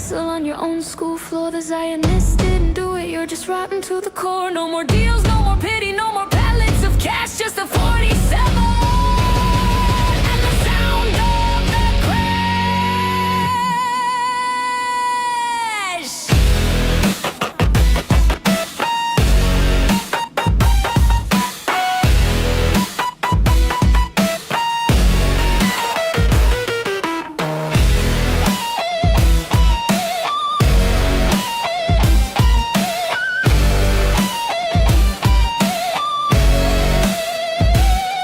wrestle on your own school floor. The Zionists didn't do it, you're just rotten to the core. No more deals, no more pity, no more pallets of cash, just a 47 and the sound of the crash.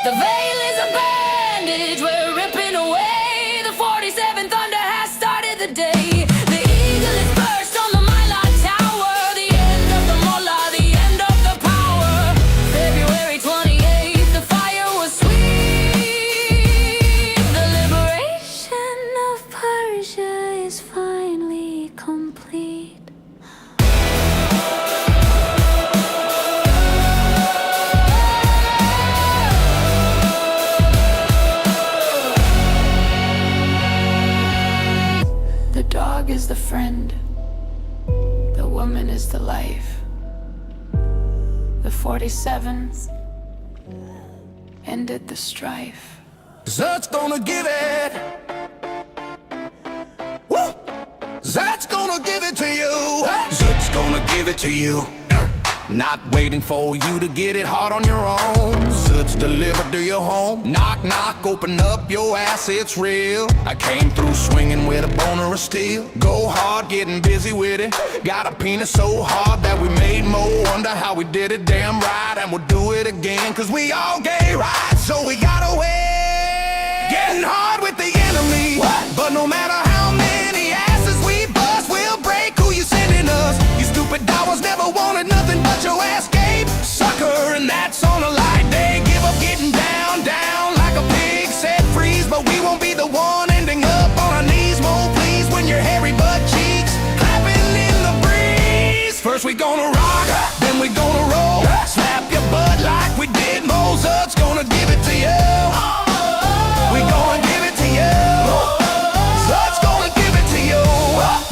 The veil is a bandage, we're ripping away. The 47 thunder has started the day. The eagle is perched on the Myla Tower. The end of the mullah, the end of the power. February 28th, the fire was sweet. The liberation of Persia is finally complete. The dog is the friend, the woman is the life. The 47s ended the strife. Zut's gonna give it. Woo! Zut's gonna give it to you. Zut's gonna give it to you. Not waiting for you to get it hard on your own. Zut's delivered to your home. Knock, knock, open up your ass, it's real. I came through swinging with a boner of steel. Go hard, getting busy with it. Got a penis so hard that we made more. Wonder how we did it, damn right. And we'll do it again, cause we all gay, right? So we gotta win. Getting hard with the enemy. But no matter how many asses we bust, we'll break who you sending us. You stupid dogs never wanted nothing but your ass game, sucker, and that's on a light day. Give up getting down, down like a pig set freeze, but we won't be the one ending up on our knees. More please when your hairy butt cheeks clapping in the breeze. First we gonna rock, then we gonna roll. Slap your butt like we did Mozart's gonna give it to you. We gonna give it to you. Zut's gonna give it to you.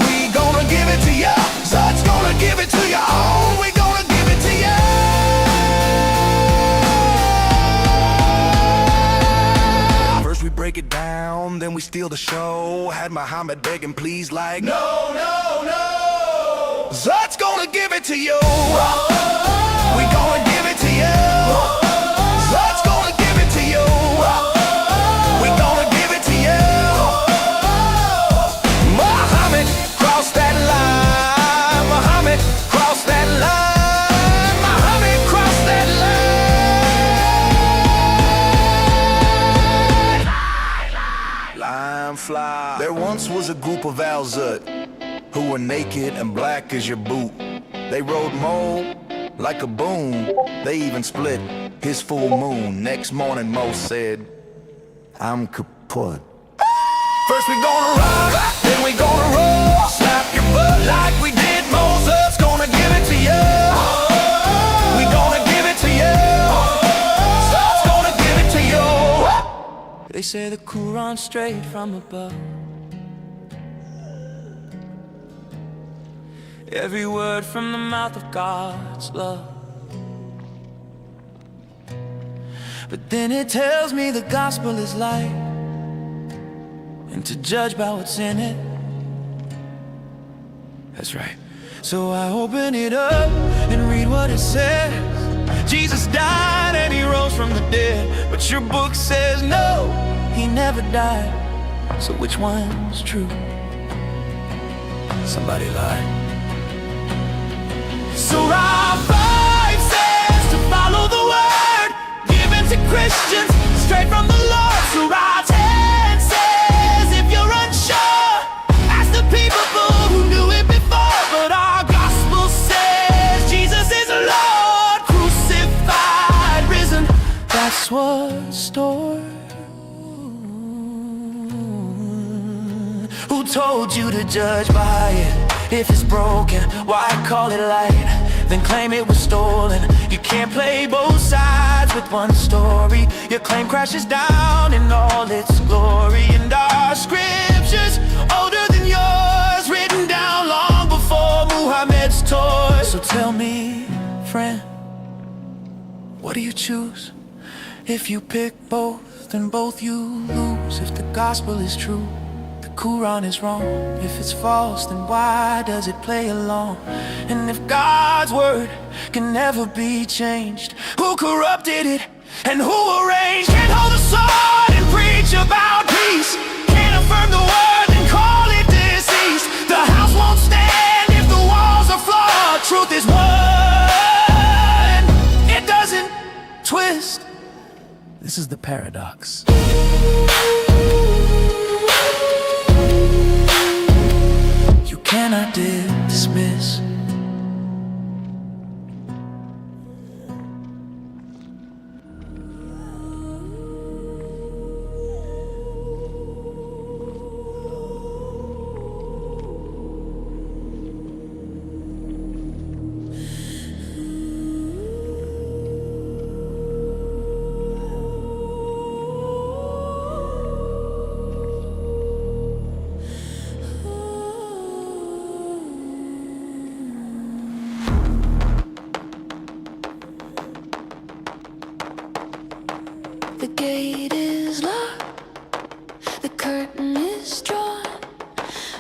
We gonna give it to you. Zut's gonna give it to you. Oh, we gonna give it to you. First we break it down, then we steal the show. Had Muhammad begging please like no, no, no. Zut's gonna give it to you. We gonna give it to you. Zut's gonna give it to you. We gonna give it to you. Muhammad crossed that line. Muhammad crossed that line. Muhammad crossed that line. Line fly. There once was a group of Al-Zut who were naked and black as your boot. They rode Mo like a boon. They even split his full moon. Next morning Mo said, I'm kaput. First we gonna rock, then we gonna roll. Slap your butt like we did Mozart's gonna give it to you. We gonna give it to you. Zut's gonna give it to you. They say the Quran's straight from above. Every word from the mouth of God's love. But then it tells me the gospel is light, and to judge by what's in it, that's right. So I open it up and read what it says. Jesus died and he rose from the dead, but your book says no, he never died. So which one's true? Somebody lied. Surah 5 says to follow the word given to Christians straight from the Lord. Surah 10 says if you're unsure, ask the people who knew it before. But our gospel says Jesus is Lord, crucified, risen. That's what's stored. Who told you to judge by it? If it's broken, why call it light? Then claim it was stolen. You can't play both sides with one story. Your claim crashes down in all its glory. And our scriptures, older than yours, written down What do you choose? If you pick both, then both you lose. If the gospel is true, the Quran is wrong. If it's false, then why does it play along? And if God's word can never be changed, who corrupted it and who arranged? Can't hold a sword and preach about peace, can't affirm the word and call it deceased. The house won't stand if the walls are flawed. Truth is one, it doesn't twist. This is the paradox. You cannot dismiss. The gate is locked, the curtain is drawn,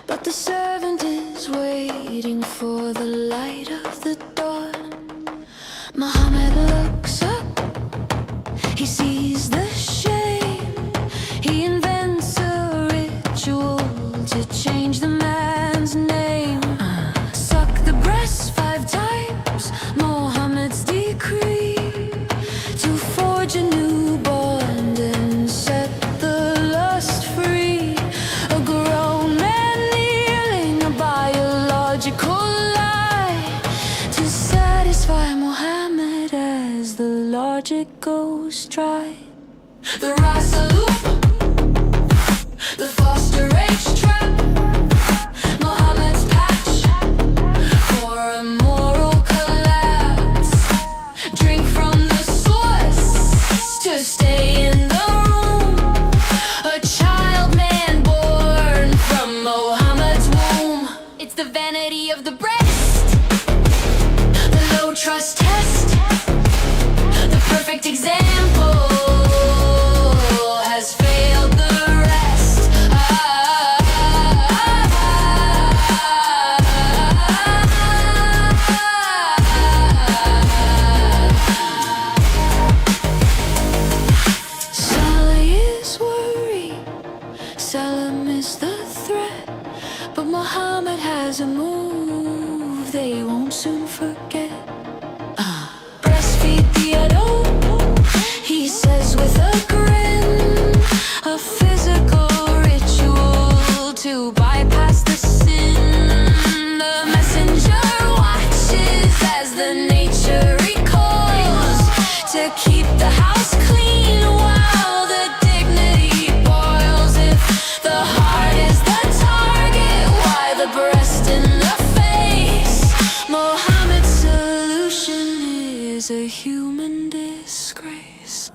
but the servant is waiting for the light of the dawn. Muhammad looks up, he sees the shame. He invents a ritual to change the man's name. Suck the breast 5 times, Muhammad's decree, to forge a new bond and set the lust free. A grown man kneeling, a biological lie, to satisfy Muhammad as the logic goes dry. The Rasa loop, the foster age trap, Muhammad's patch for a moral collapse. Drink from the source to stay in the room. A child man born from Muhammad's womb. It's the vanity of the breast, the low trust test, the perfect example has failed the rest. Salah is worry, Salam is the threat, but Muhammad has a move they won't soon forget. Breastfeed the adult, he says with a grin, a physical ritual to bypass the sin. The messenger watches as the nature recoils to keep the house clean while the dignity boils. If the heart is the target, why the breast in the face? Muhammad's solution is a human disgrace.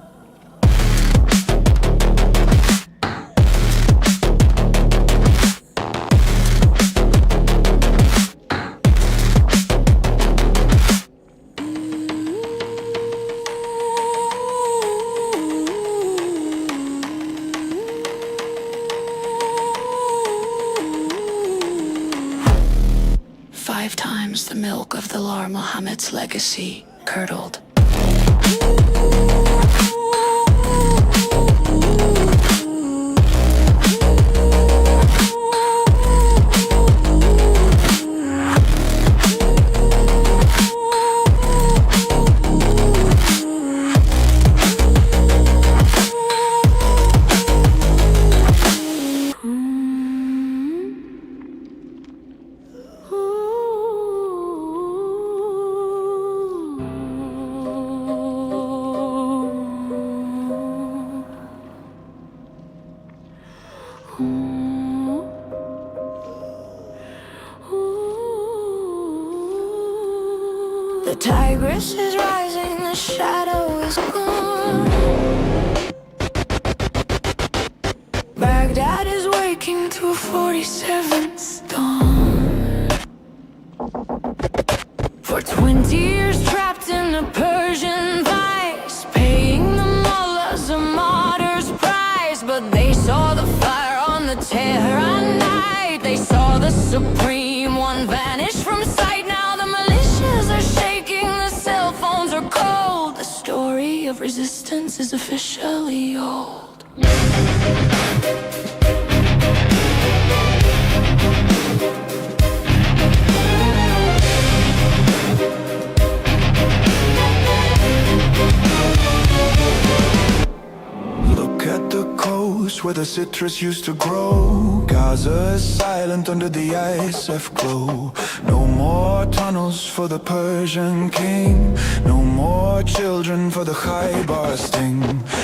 Five times the milk of the Lar Muhammad's legacy curdled. The tigress is rising, the shadow is gone. Baghdad is waking to a 47th dawn. For 20 years trapped in a Persian vice, the supreme one vanished from sight. Now the militias are shaking, the cell phones are cold. The story of resistance is officially old. Look at the coast where the citrus used to grow. Gaza is silent under the ISF glow. No more tunnels for the Persian king. No more children for the Khaybar sting.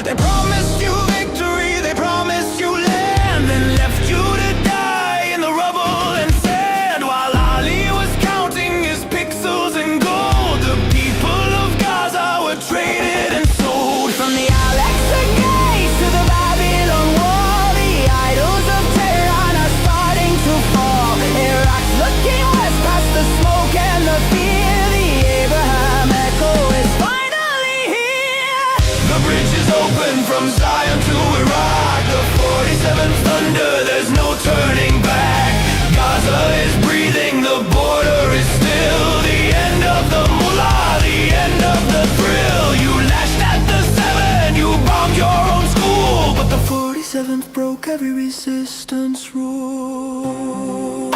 They promised you victory, they promised you land, then left you to die in the rubble and sand. While Ali was counting his pixels in gold, the people of Gaza were traded and sold. From the Alexa Gate to the Babylon Wall, the idols of Tehran are starting to fall. Iraq's looking west past the smoke and the fear. The Abraham echo is finally here. The bridge is open from Zion to Iraq. The 47th thunder, there's no turning back. Gaza is breathing, the border is still. The end of the mullah, the end of the thrill. You lashed at the 7, you bombed your own school, but the 47th broke every resistance rule.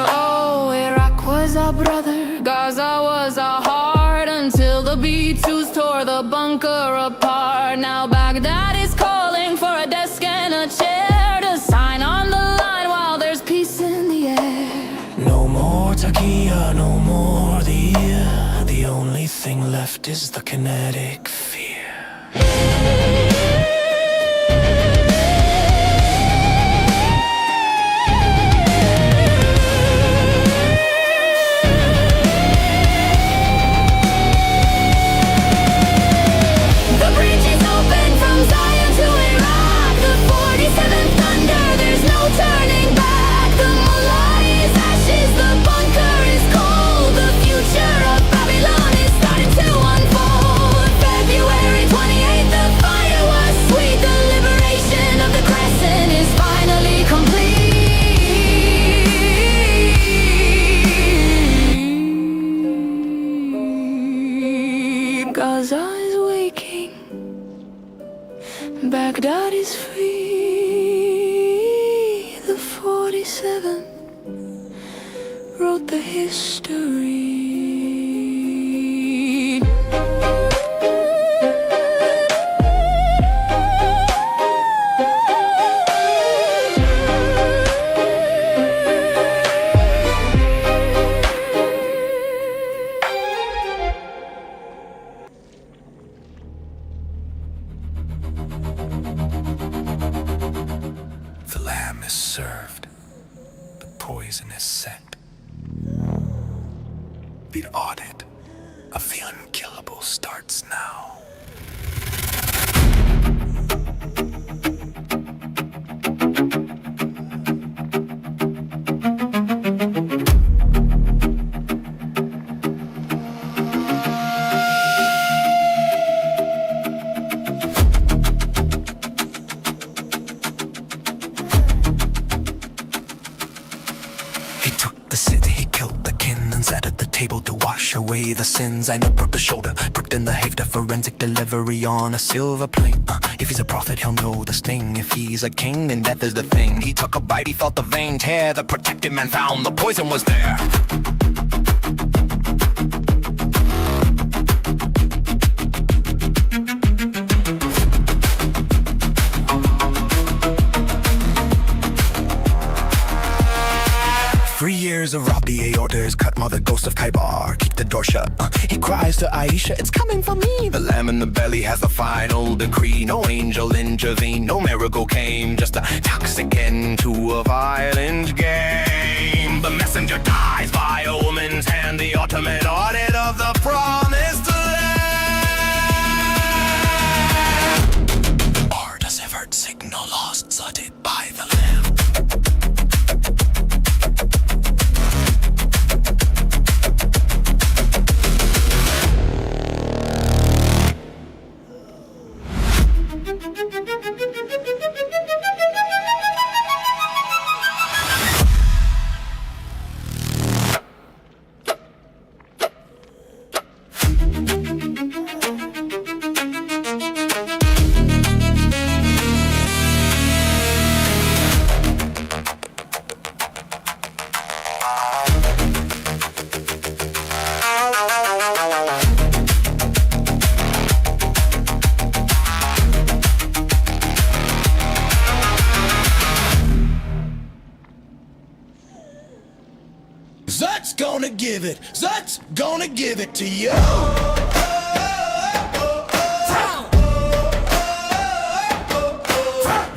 Oh, Iraq was our brother, Gaza was our heart, until the B-2s tore the bunker apart. Now Baghdad is calling for a desk and a chair to sign on the line while there's peace in the air. No more Takia, no more the year. The only thing left is the kinetic fear. The bridge is open from Zion to Iraq. The 47th thunder, there's no turning back. The mullah is ashes, the bunker is cold. The future of Babylon is starting to unfold. February 28th, the fire was sweet. The liberation of the crescent is finally complete. Gaza is waking, Baghdad is free. The 47 wrote the history. The lamb is served. The poison is set. The audit of the unkillable starts now. He took the city, he killed the kin, and sat at the table to wash away the sins. I broke the shoulder, pricked in the hafter, forensic delivery on a silver plate. If he's a prophet, he'll know the sting. If he's a king, then death is the thing. He took a bite, he felt the vein tear. The protected man found the poison was there. Of rob the aortas, cut mother ghost of Khaybar, keep the door shut. He cries to Aisha, it's coming for me. The lamb in the belly has the final decree. No angel intervened, no miracle came, just a toxic end to a violent game. The messenger dies by a woman's hand, the ultimate audit of the promised land. Or does Revert signal lost, flooded by the lamb? give it. Zut's gonna give it to you.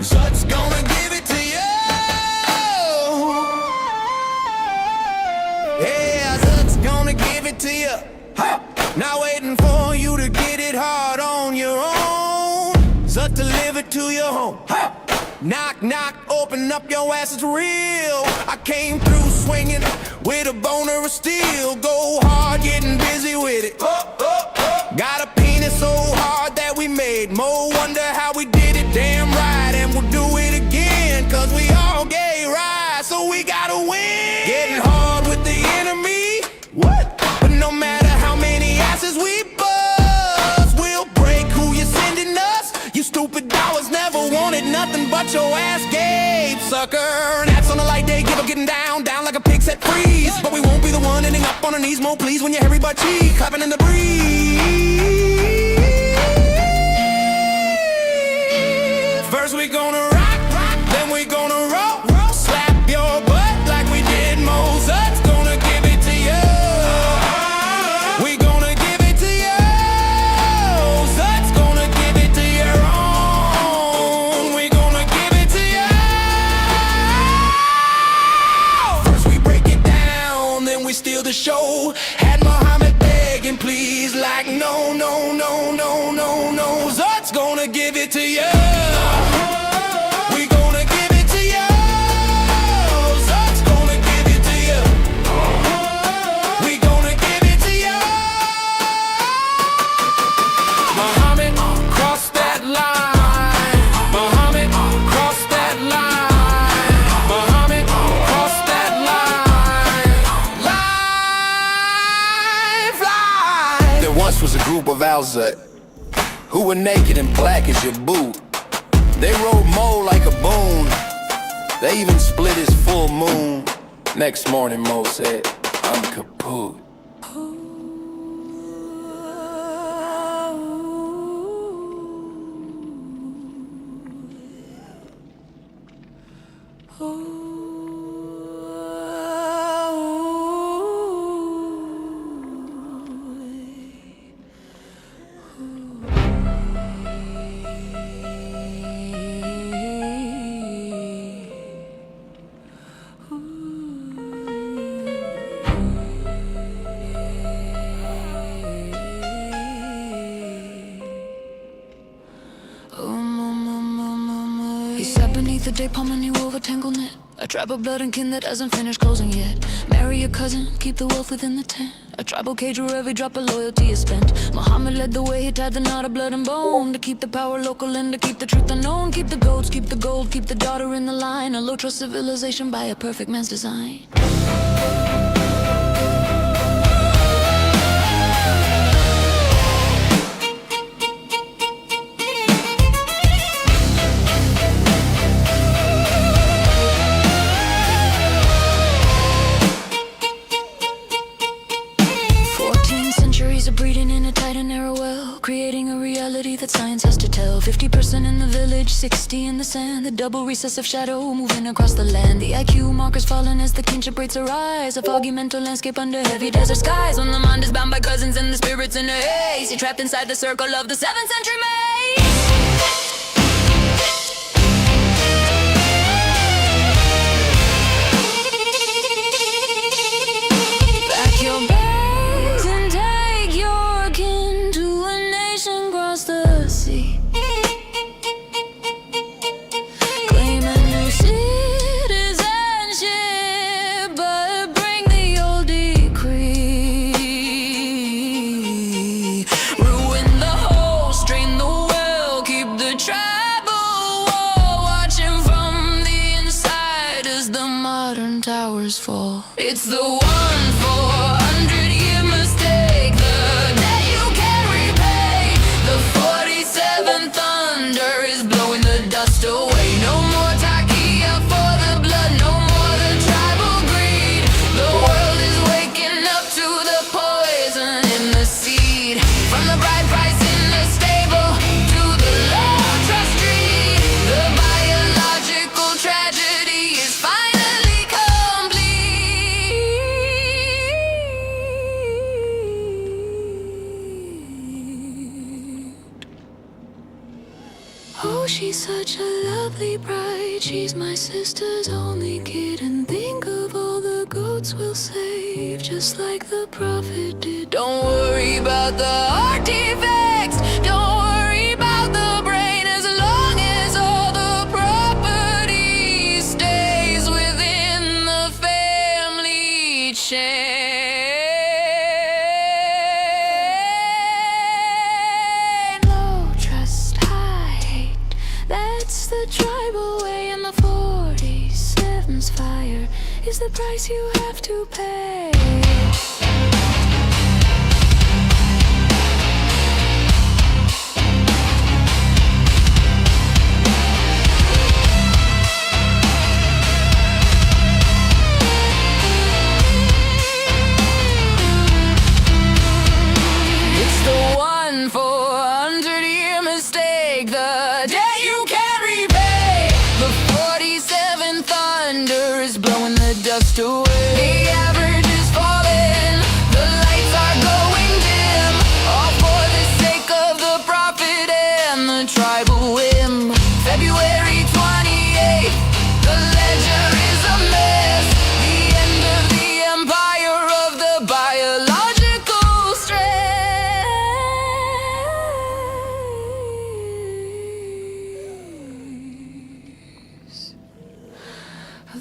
Zut's gonna give it to you. Yeah, Zut's gonna give it to you. Not waiting for you to get it hard on your own. Zut delivered to your home. Knock, knock, open up your ass, it's real. I came through swinging with a boner of steel. Go hard, getting busy with it. Got a penis so hard that we made Mo wonder how we did it. Damn right, and we'll do it again, cause we all gay right, so we gotta win. Getting hard with the enemy. What? But no matter how many asses we buzz, we'll break who you're sending us. You stupid dollars never wanted nothing but your ass gave, sucker. That's on a light day, give up getting down, down like a pig set freeze. But we won't be the one ending up on our knees, more please when you hear everybody cheek clapping in the breeze. First we gonna rock, then we gonna roll. Slap your butt like we did Mozart's gonna give it to you. We gonna give it to you. Zut's gonna give it to your own. We gonna give it to you. First we break it down, then we steal the show. Had Muhammad begging please, like no, no, no, no, no, no. Zut's gonna give it to you. Was a group of Alzut who were naked and black as your boot. They rode Mo like a boon. They even split his full moon. Next morning Mo said, I'm kaput. He sat beneath the day palm and he wove a tangled net. A tribe of blood and kin that hasn't finished closing yet. Marry your cousin, keep the wealth within the tent. A tribal cage where every drop of loyalty is spent. Muhammad led the way, he tied the knot of blood and bone. To keep the power local and to keep the truth unknown. Keep the goats, keep the gold, keep the daughter in the line. A low trust civilization by a perfect man's design. 14 centuries of breeding in a tight and narrow well, creating a reality that science has to tell. 50% in the village, 60 in the sand. The double recessive shadow moving across the land. The IQ markers falling as the kinship rates arise. A foggy mental landscape under heavy desert skies. When the mind is bound by cousins and the spirits in a haze, you're trapped inside the circle of the 7th century maze. Fall. It's the 1-400-year mistake, the debt you can't repay. The 47th thunder is blowing the dust away. No more takia for the blood, no more the tribal greed. The world is waking up to the poison in the seed. From the bride price in the stable to the low trust greed. The biological tragedy is finally complete. she's such a lovely bride. She's my sister's only kid. And think of all the goats we'll save, just like the prophet did. Don't worry about the artifacts, don't worry about the brain, as long as all the property stays within the family chain. Low trust, high hate, that's the tribal way. In the 47's fire is the price you have to pay. It's the 1-400-year mistake, the debt you can't repay. The 47 thunder is blowing the dust away. The average is falling, the lights are going dim, all for the sake of the profit and the tribal whim. February 28th, the ledger is a mess. The end of the empire of the biological stress.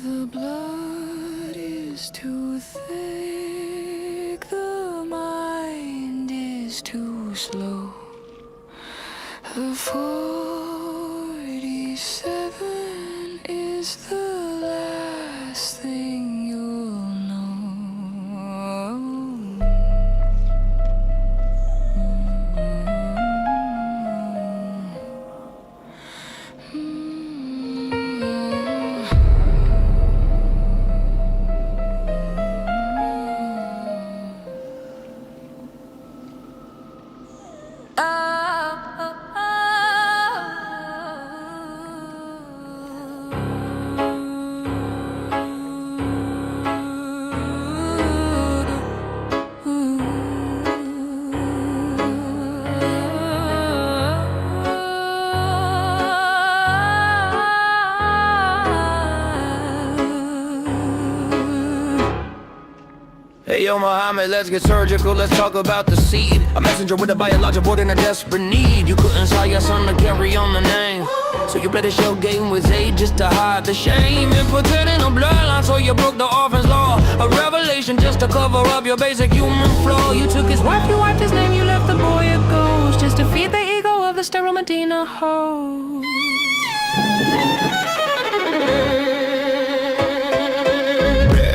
The blood is too thick, the mind is too slow. The 47 is the last thing you'll know. Hey yo Muhammad, let's get surgical, let's talk about the seed. A messenger with a biological in a desperate need. You couldn't sell your son to carry on the name, so you played a shell game with age just to hide the shame. And put it in a bloodline, so you broke the orphan's law. A revelation just to cover up your basic human flaw. You took his wife, you wiped his name, you left the boy a ghost, just to feed the ego of the sterile Medina host.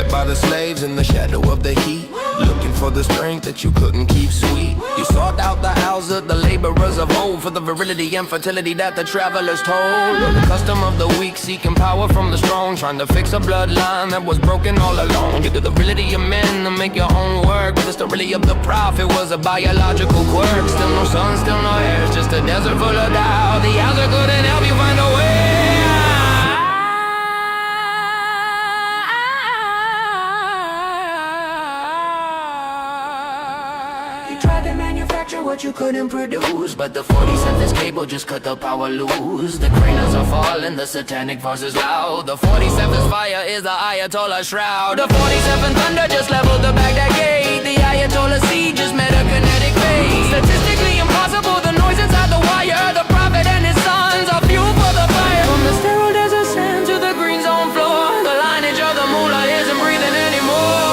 By the slaves in the shadow of the heat, looking for the strength that you couldn't keep sweet. You sought out the house of the laborers of old, for the virility and fertility that the travelers told. The custom of the weak, seeking power from the strong, trying to fix a bloodline that was broken all along. You did the virility of men to make your own work, but the sterility of the prophet was a biological quirk. Still no sun, still no air, it's just a desert full of doubt. The answer couldn't help you find a way. Tried to manufacture what you couldn't produce, but the 47th cable just cut the power loose. The cranes are falling, the satanic force is loud. The 47th fire is the Ayatollah shroud. The 47th thunder just leveled the Baghdad gate. The Ayatollah siege just met a kinetic fate. Statistically impossible, the noise inside the wire. The prophet and his sons are fuel for the fire. From the sterile desert sand to the green zone floor, the lineage of the mullah isn't breathing anymore.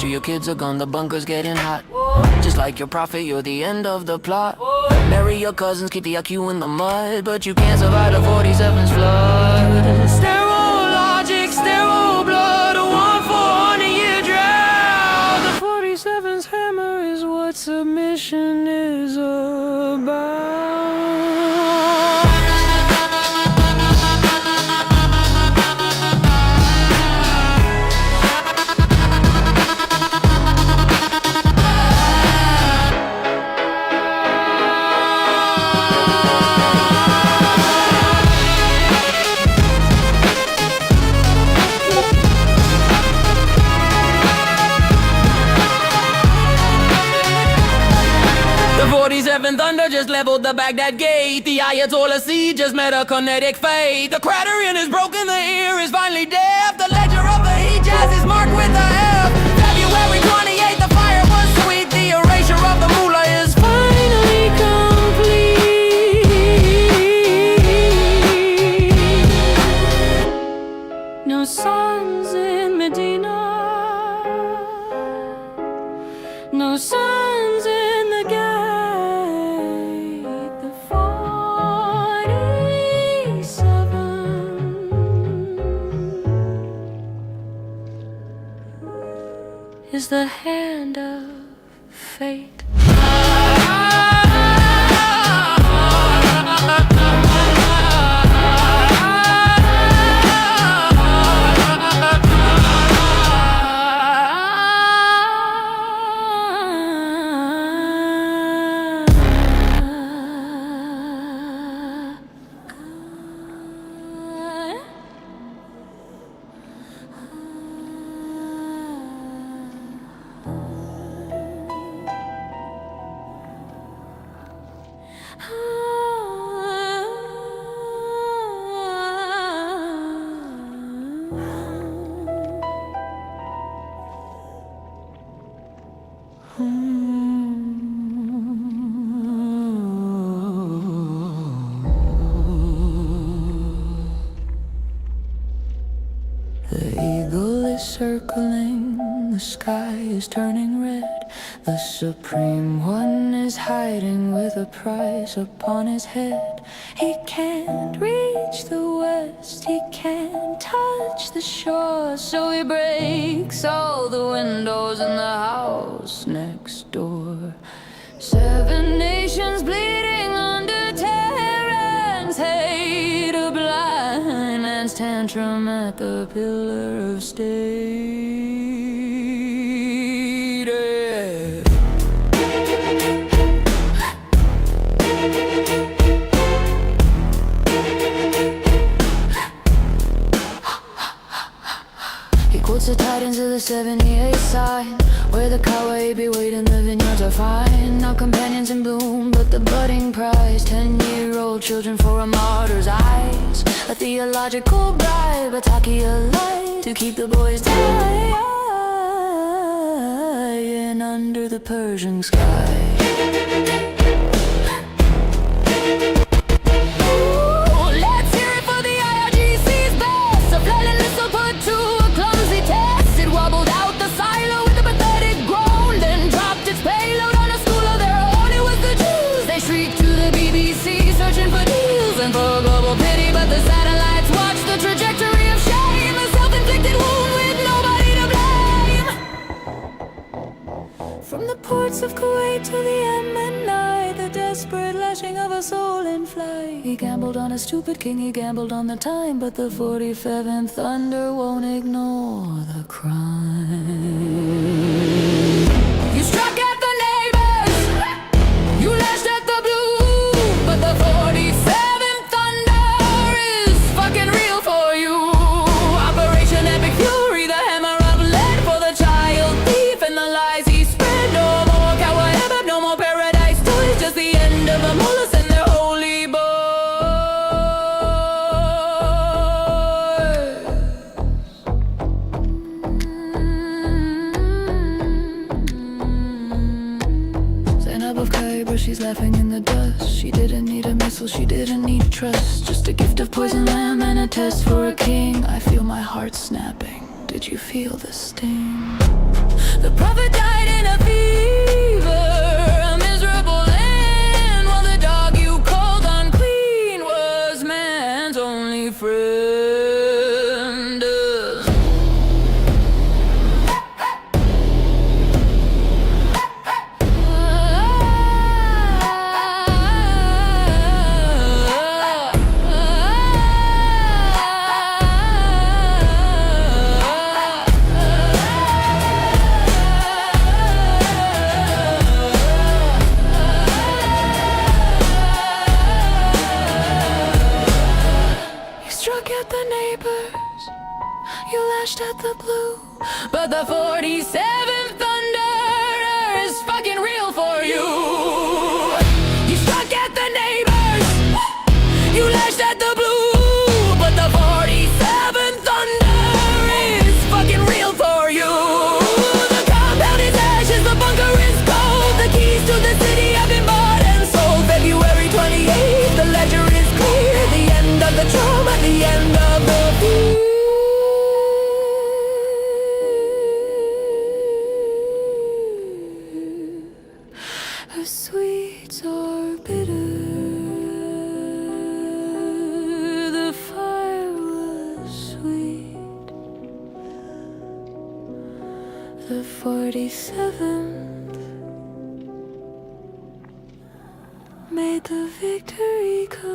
Your kids are gone, the bunker's getting hot. Just like your prophet, you're the end of the plot. Bury your cousins, keep the IQ in the mud, but you can't survive the 47's flood. Sterile logic, sterile blood, a 1-400-year drought. The 47's hammer is what submission is about. 47 Thunder just leveled the Baghdad gate. The Ayatollah siege just met a kinetic fate. The crater in is broken, the ear is finally deaf. The ledger of the Hijaz is marked with a F. February 28th, the fire was sweet. The erasure of the Mullah is finally complete. No sons in Medina, no sons in the gate. The 47 is the hand of fate. The eagle is circling, the sky is turning red. The Supreme One is hiding with a price upon his head. He can't reach the west, he can't touch the shore, so he breaks all the windows in the house next door. 7 nations bleeding under Terran's hate. A blind man's tantrum at the pillar of state. He quotes the Titans of the 78 sign, where the cowboy be waiting, the vineyards are fine. Not companions in bloom, but the budding prize. 10-year-old children for a martyr's eyes. A theological bribe, a Takia light, to keep the boys dying under the Persian sky. From the ports of Kuwait to the Yemen, the desperate lashing of a soul in flight. He gambled on a stupid king, he gambled on the time, but the 47th Thunder won't ignore the crime. You struck at the neighbors, you lashed at the blue, but the 47th Thunder is fucking real for you. Operation Epic Fury, the hammer of lead for the child thief and the lies he spread. No more paradise toys, just the end of the mullahs and their holy boys. Zainab of Khyber, she's laughing in the dust. She didn't need a missile, she didn't need trust. Just a gift of poison lamb and a test for a king. I feel my heart snapping. Did you feel the sting? The prophet died in a fever. Friend. You lashed at the blue, but the 47th Thunder is fucking real for you. You lashed at the blue, but the 47th thunder is fucking real for you. The compound is ashes, the bunker is cold. The keys to the city have been bought and sold. February 28th, the ledger is clear. The end of the trauma, the end of the fear. Her sweets are bitter. The fire was sweet. The 47th made the victory complete.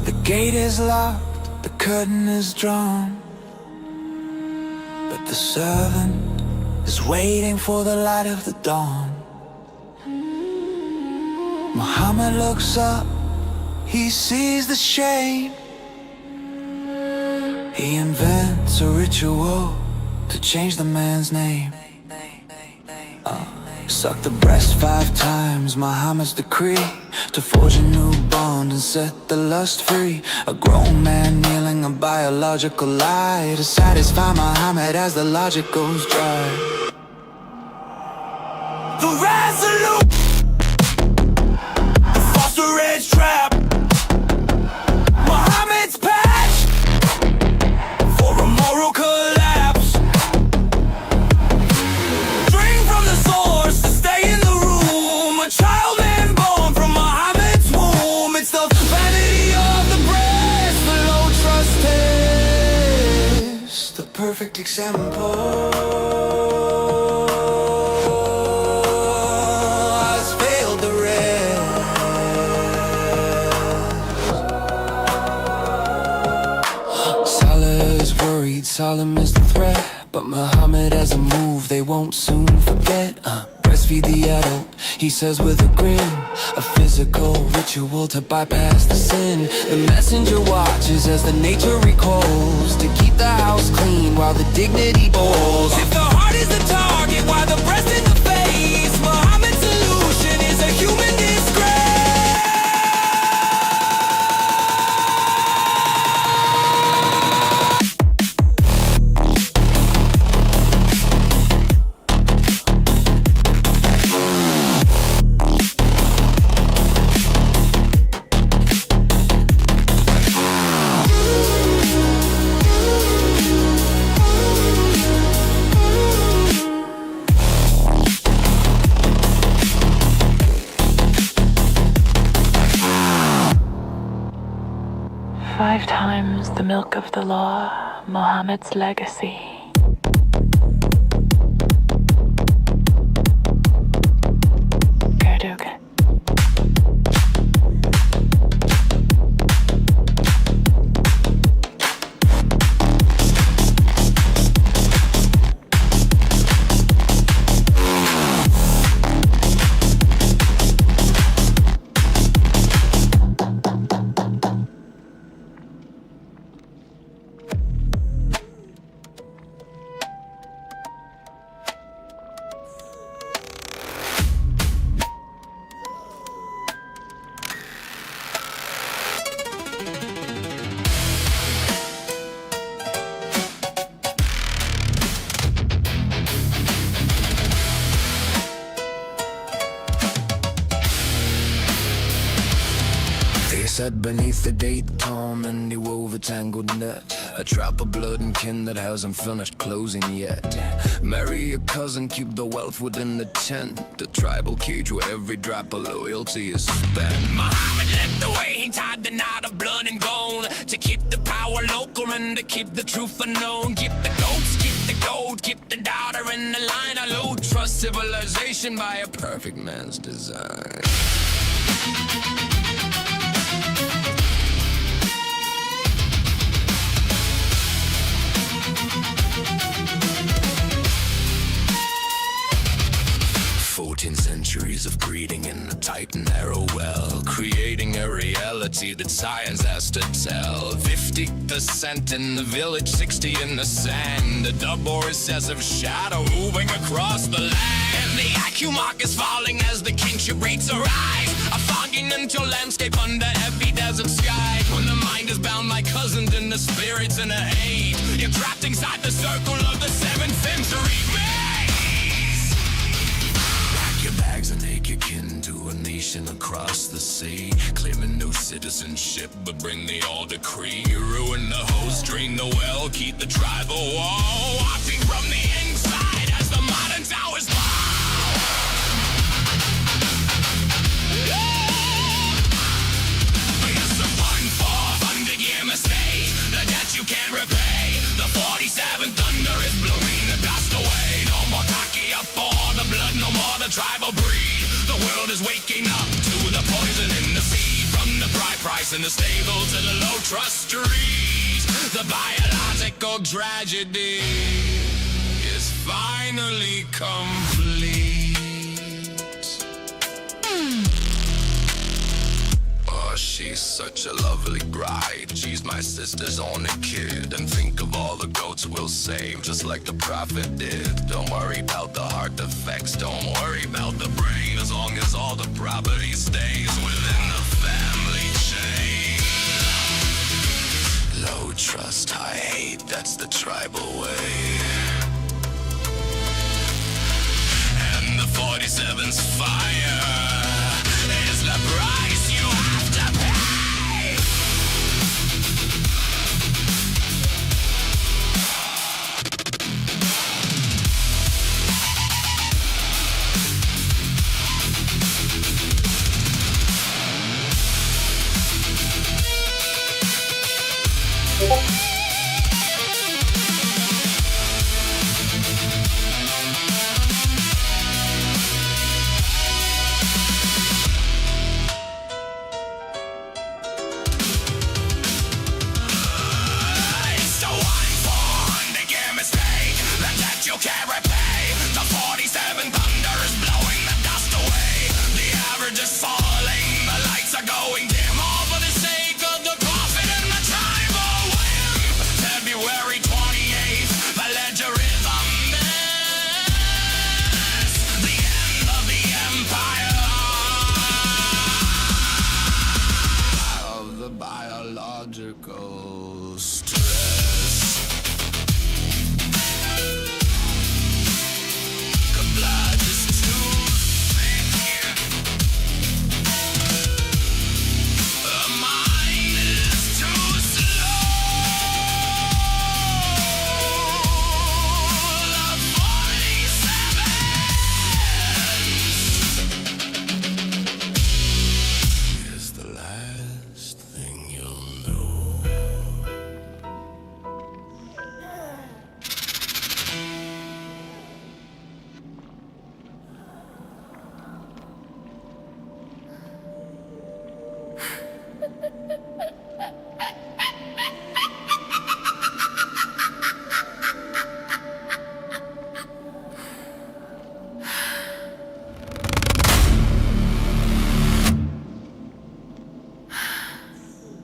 The gate is locked, the curtain is drawn, but the servant is waiting for the light of the dawn. Muhammad looks up, he sees the shame. He invents a ritual to change the man's name. Suck the breast 5 times, Muhammad's decree, to forge a new bond and set the lust free. A grown man kneeling a biological lie to satisfy Muhammad as the logic goes dry. The resolute, the foster edge trap, Muhammad's patch for a moral collapse. Drink from the source to stay in the room. A child man born from Muhammad's womb. It's the vanity of the breast, the low trust test, the perfect example. Has failed the rest. Salah is worried, Salam is the threat, but Muhammad has a move they won't soon forget. Breastfeed the adult, he says with a grin, a physical ritual to bypass the sin. The messenger watches as the nature recalls to keep the house clean while the dignity falls. If the heart is the target, why the breast in the face? Muhammad's solution is a human disgrace. 5 times the milk of the law, Muhammad's legacy. Gerdugan. Sat beneath the date palm and he wove a tangled net, a trap of blood and kin that hasn't finished closing yet. Marry your cousin, keep the wealth within the tent, the tribal cage where every drop of loyalty is spent. Muhammad led the way, he tied the knot of blood and gold to keep the power local and to keep the truth unknown. Keep the goats, keep the gold, keep the daughter in the line. I load trust civilization by a perfect man's design. Centuries of breeding in a tight and narrow well, creating a reality that science has to tell. 50% in the village, 60 in the sand. A double recessive shadow moving across the land. And the IQ mark is falling as the kinship rates arise. A fogging until landscape under heavy desert sky. When the mind is bound like cousins and the spirits in a haze, you're trapped inside the circle of the 7th century maze. Pack your bags and take your kin to a nation across the sea. Claiming no citizenship, but bring the all decree. Ruin the host, drain the well, keep the tribal wall. Watching from the inside as the modern towers fall. It's a 1,400-year mistake, the debt you can't repay. The 47th thunder is blowing the dust away. No more cocky up for the blood, no more the tribal breed. The world is waking up to the poison in the sea. From the bride price in the stable to the low trust trees. The biological tragedy is finally complete. Oh, she's such a lovely bride. She's my sister's only kid. And think of all the goats we'll save, just like the prophet did. Don't worry about the heart defects, don't worry about the brain, as long as all the property stays within the family chain. Low trust, high hate, that's the tribal way. And the 47's fire is the price you have to pay.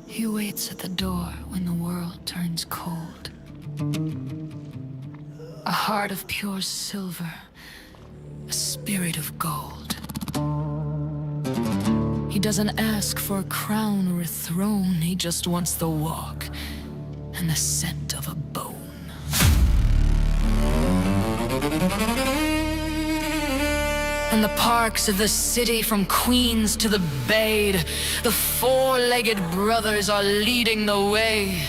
He waits at the door when the world turns cold. A heart of pure silver, a spirit of gold. He doesn't ask for a crown or a throne, he just wants the walk and the scent of a bone. In the parks of the city, from Queens to the Bay, the four-legged brothers are leading the way.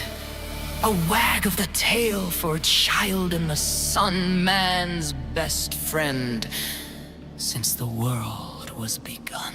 A wag of the tail for a child in the sun, man's best friend since the world was begun.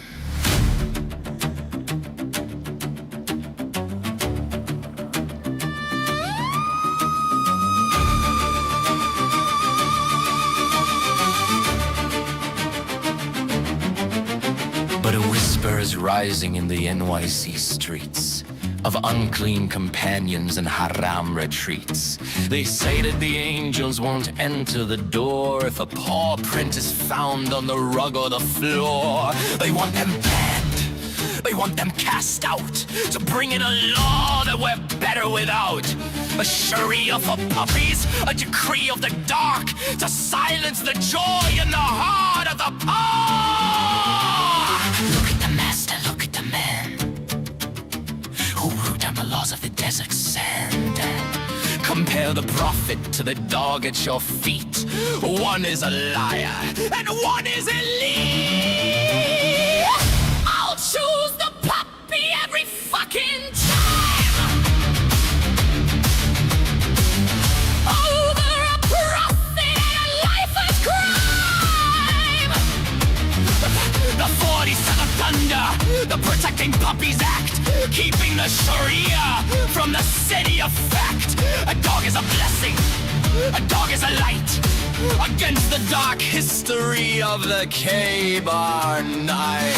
whispers rising in the NYC streets of unclean companions and haram retreats. They say that the angels won't enter the door if a paw print is found on the rug or the floor. They want them banned, they want them cast out, to bring in a law that we're better without. A sharia for puppies, a decree of the dark, to silence the joy in the heart of the poor. Look at the master, look at the man who wrote down the laws of the desert sand. Compare the prophet to the dog at your feet. One is a liar and one is elite. I'll choose the puppy every fucking time over a prophet and a lifeless crime. The 47th thunder, the Protecting Puppies Act, keeping the Sharia from the city of fact. A dog is a blessing, a dog is a light, against the dark history of the K-Bar night.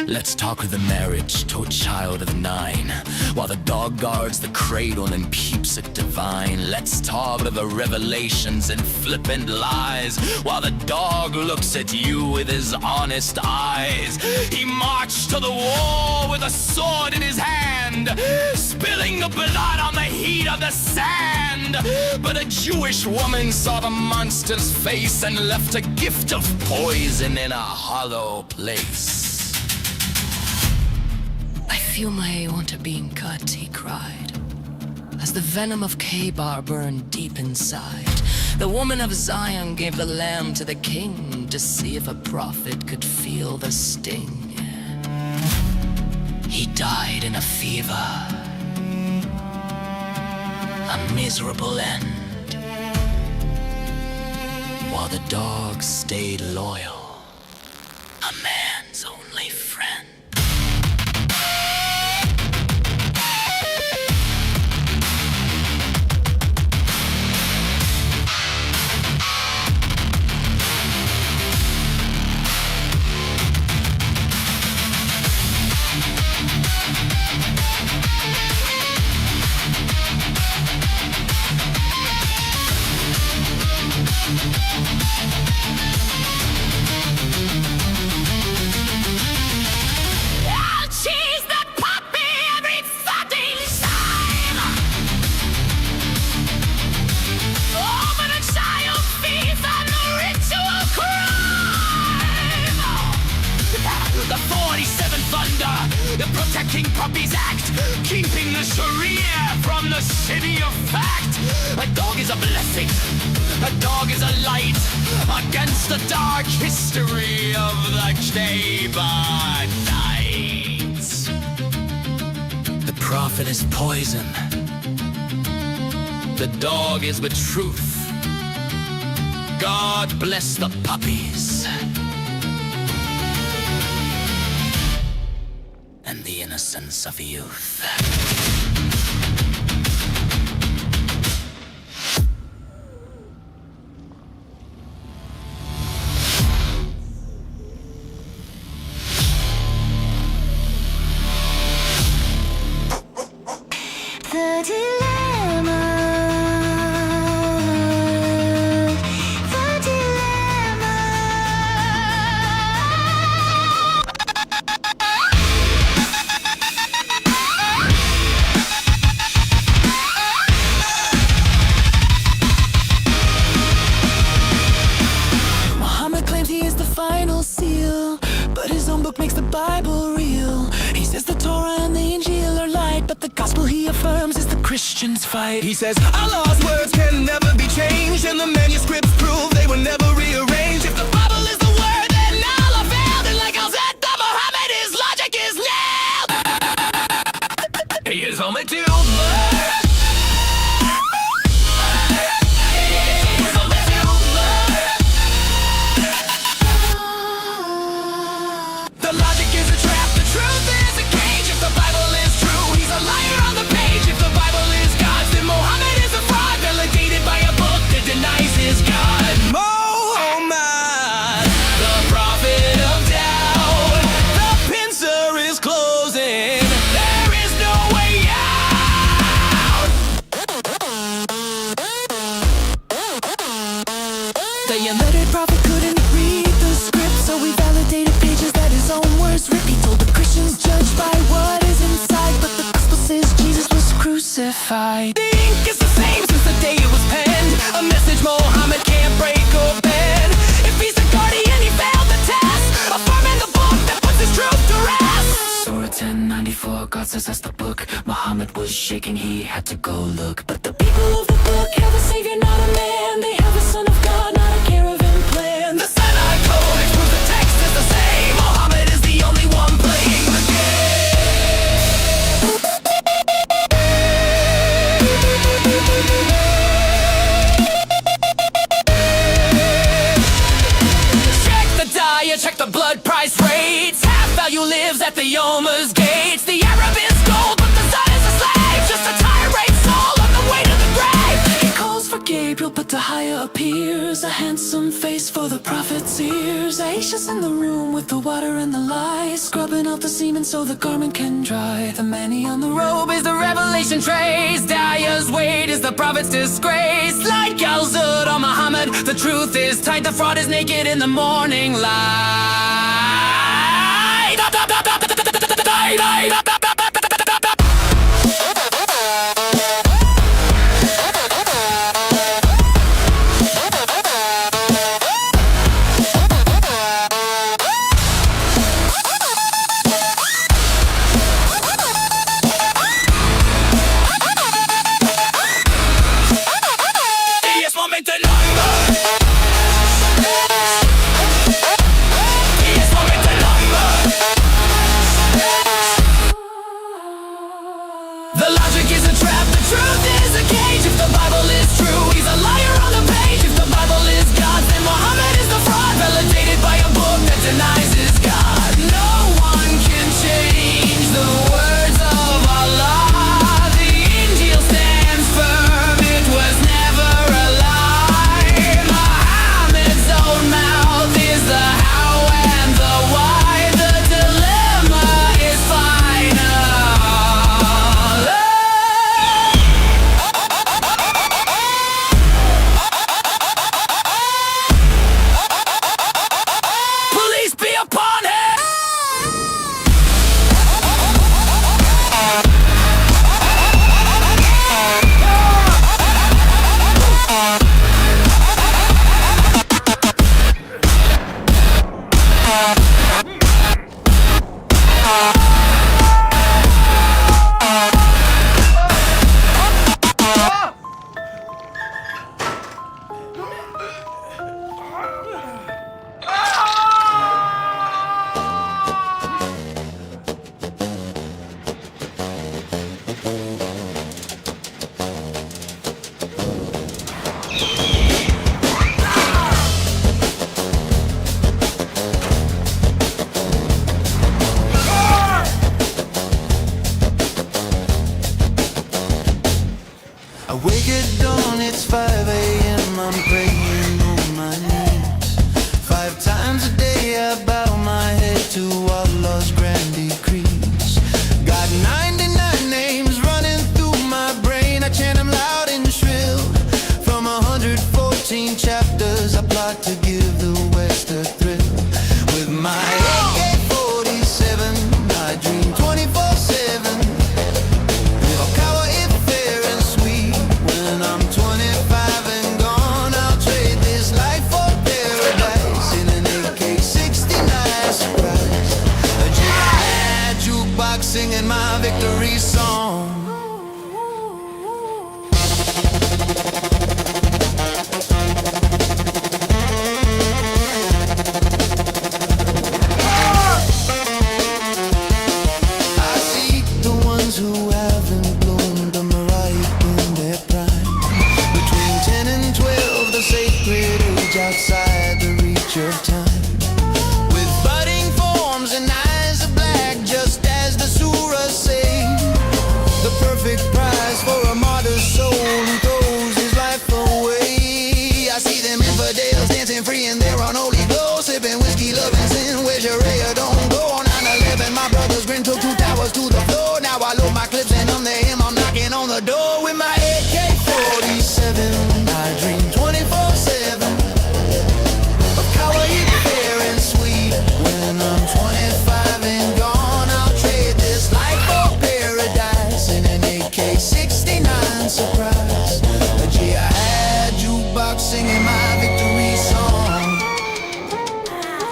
Let's talk of the marriage to a child of 9, while the dog guards the cradle and keeps it divine. Let's talk of the revelations and flippant lies, while the dog looks at you with his honest eyes. He marched to the war with a sword in his hand, spilling the blood on the heat of the sand. But a Jewish woman saw the monster's face and left a gift of poison in a hollow place. I feel my aorta being cut, he cried, as the venom of K-Bar burned deep inside. The woman of Zion gave the lamb to the king to see if a prophet could feel the sting. He died in a fever, a miserable end, while the dog stayed loyal, a man's only friend. The Protecting Puppies Act, keeping the Sharia from the city of fact. A dog is a blessing, a dog is a light, against the dark history of the K-Bar nights. The prophet is poison, the dog is the truth. God bless the puppies and the innocence of youth. The dilemma. Makes the Bible real. He says the Torah and the Injil are light, but the gospel he affirms is the Christians' fight. He says Allah's words can never be changed, and the manuscripts prove they were never rearranged. If the Bible is the word, then Allah failed, and like Al said, the Muhammad, his logic is nailed. He is only too fight. The ink is the same since the day it was penned, a message Muhammad can't break or bend. If he's the guardian, he failed the test, affirming the book that puts his truth to rest. Surah 1094, God says that's the book. Muhammad was shaking, he had to go look. But the people of the book have a savior, not a man. They have a son of God, not a caravan plan. The Sinai Codex proves the text is the same. Muhammad is the only one playing the game. Check the diet, check the blood price rates. Half value lives at the Yoma's gates. The Arab is gold, but the Sun is a slave. Just a tirade soul on the way to the grave. He calls for Gabriel, but the higher appears. A handsome face for the prophet's ears. Aisha's in the room with the water and the lies, scrubbing out the semen so the garment can dry. The many on the robe is the revelation trace. Daya's weight is the prophet's disgrace. Like Al-Zud on Muhammad, the truth is tight. The fraud is naked in the morning light. Yes, momento number. Yes, momento number. The logic is a trap, the truth is a cage. If the Bible is true, he's a liar on the page. If the Bible is God, then Muhammad is the fraud, validated by a book that denies his God. No one can change the words of Allah. The Injil stands firm, it was never a lie. Muhammad's own mouth is the how and the why. The dilemma is final. Police be upon him! I wake at dawn, it's 5 a.m. I'm praying on my knees. 5 times a day I bow my head to Allah's grand decrees. Got 99 names running through my brain. I chant them loud and shrill. From 114 chapters I plot to give the West a thrill. With my AK-47 I dream 24/7. I'll cower it fair and sweet. When I'm 25 and gone, I'll trade this life for paradise in an AK-69 surprise. A jihad jukebox singing my victory song. I seek the ones who haven't bloomed, the ripe in their prime. Between 10 and 12, the sacred age outside the reach of time. With budding forms and eyes of black, just as the surah say. The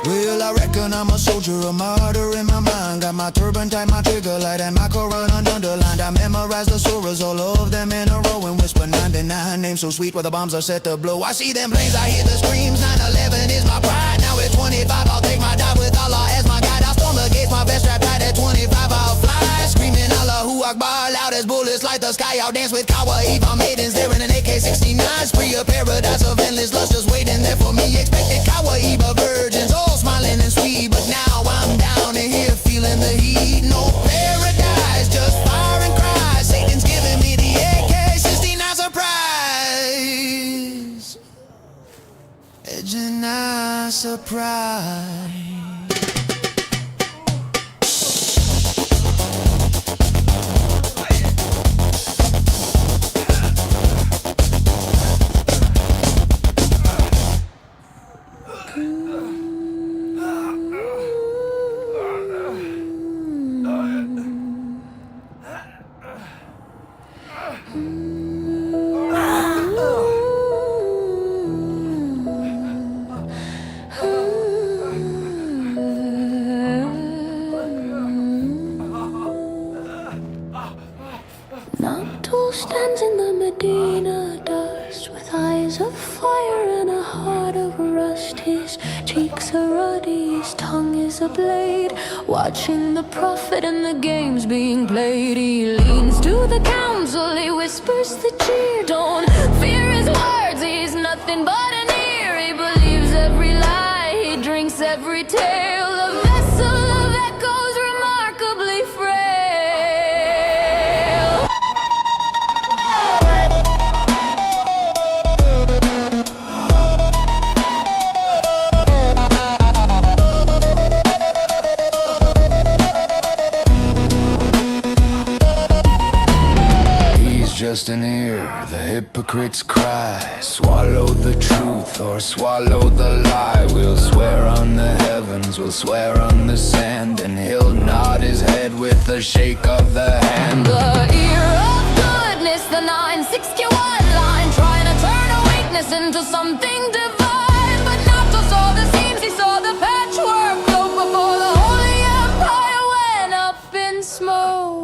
Well, I reckon I'm a soldier, a martyr in my mind. Got my turban tied, my trigger light, and my Quran underlined. I memorized the surahs, all of them in a row, and whisper 99 names so sweet where the bombs are set to blow. I see them planes, I hear the screams. 9/11 is my pride. Now at 25, I'll take my dive with Allah as my guide. I'll storm the gates, my vest strapped tight. At 25, I'll fly, screaming Allahu Akbar, loud as bullets light the sky. I'll dance with Kawa maidens there in an AK-69. Spree a paradise of endless lust just waiting there for me. Expected Kawa virgins, all smiling and sweet. But now I'm down in here feeling the heat. No paradise, just fire and cry. Satan's giving me the AK-69 surprise. Edging a surprise. Stands in the Medina dust with eyes of fire and a heart of rust. His cheeks are ruddy, his tongue is a blade. Watching the prophet and the games being played. He leans to the council, he whispers the cheer. Don't fear his words, he's nothing but an ear. He believes every lie, he drinks every tale. A vessel of echoes remarkably frail. Just an ear, the hypocrites cry. Swallow the truth or swallow the lie. We'll swear on the heavens, we'll swear on the sand, and he'll nod his head with a shake of the hand. The ear of goodness, the 961 line, trying to turn a weakness into something divine. But not to saw the seams, he saw the patchwork float before the holy empire went up in smoke.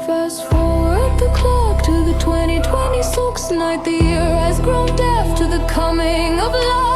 Fast forward the clock to the 2020 silks night. The year has grown deaf to the coming of light.